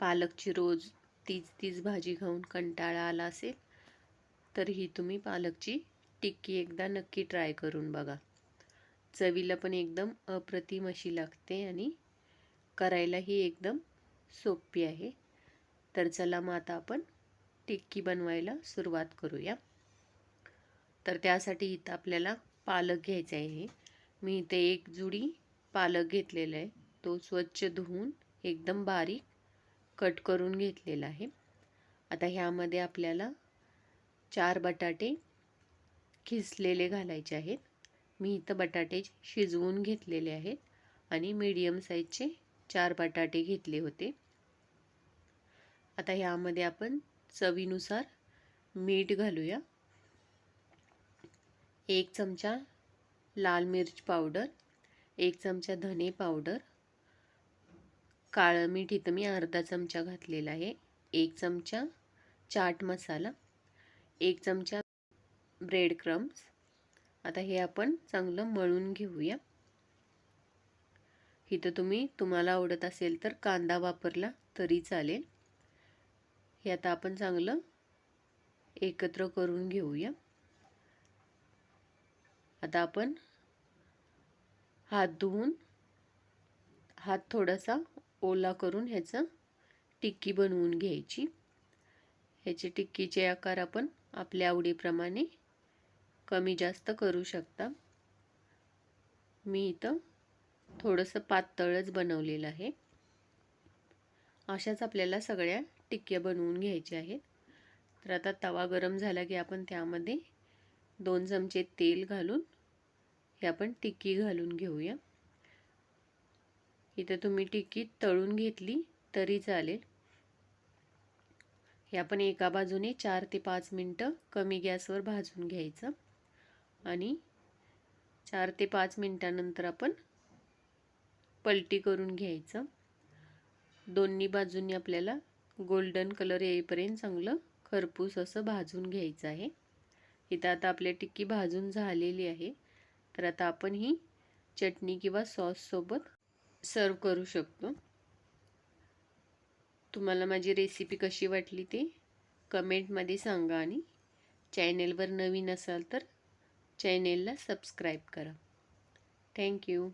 पालकची रोज तीच तीच भाजी खाऊन कंटाळा आला असेल तर ही तुम्ही पालकची टिक्की एकदा नक्की ट्राय करून बघा. चवीला पण एकदम अप्रतिम अशी लागते आणि करायलाही एकदम सोपी आहे. तर चला मग आता आपण टिक्की बनवायला सुरुवात करूया. तर त्यासाठी इथं आपल्याला पालक घ्यायचा आहे. मी इथे एक जुडी पालक घेतलेला आहे. तो स्वच्छ धुवून एकदम बारीक कट करून घेतलेला आहे. आता ह्यामध्ये आपल्याला 4 बटाटे खिसलेले घालायचे आहेत. मी इथं बटाटे शिजवून घेतलेले आहेत आणि मीडियम साईजचे 4 बटाटे घेतले होते. आता ह्यामध्ये आपण चवीनुसार मीठ घालूया. 1 चमचा लाल मिर्च पावडर, 1 चमचा धने पावडर, काळं मीठ इथं मी अर्धा चमचा घातलेला आहे, 1 चमचा चाट मसाला, 1 चमचा ब्रेड क्रम्स. आता हे आपण चांगलं मळून घेऊया. इथं तुम्हाला आवडत असेल तर कांदा वापरला तरी चालेल. हे आता आपण चांगलं एकत्र करून घेऊया. आता आपण हात धुवून हात थोडासा ओला करून ह्याचं टिक्की बनवून घ्यायची. ह्याचे टिक्कीचे आकार आपण आपल्या आवडीप्रमाणे कमी जास्त करू शकता. मी इथं थोडंसं पातळच बनवलेलं आहे. अशाच आपल्याला सगळ्या टिक्क्या बनवून घ्यायच्या आहेत. तर आता तवा गरम झाला की आपण त्यामध्ये 2 चमचे तेल घालून हे आपण टिक्की घालून घेऊया. इथे तुम्ही टिक्की तळून घेतली तरी चालेल. हे आपण एका बाजूने 4 ते 5 मिनिटं कमी गॅसवर भाजून घ्यायचं आणि 4 ते 5 मिनिटानंतर आपण पलटी करून घ्यायचं. दोन्ही बाजूंनी आपल्याला गोल्डन कलर येईपर्यंत चांगलं खरपूस असं भाजून घ्यायचं आहे. इथं आता आपली टिक्की भाजून झालेली आहे. तर आता आपण ही चटणी किंवा सॉस सोबत सर्व करू शकतो. तुम्हाला माझी रेसिपी कशी वाटली ते कमेंटमध्ये सांगा आणि चॅनेलवर नवीन असाल तर चॅनेलला सबस्क्राईब करा. थँक्यू.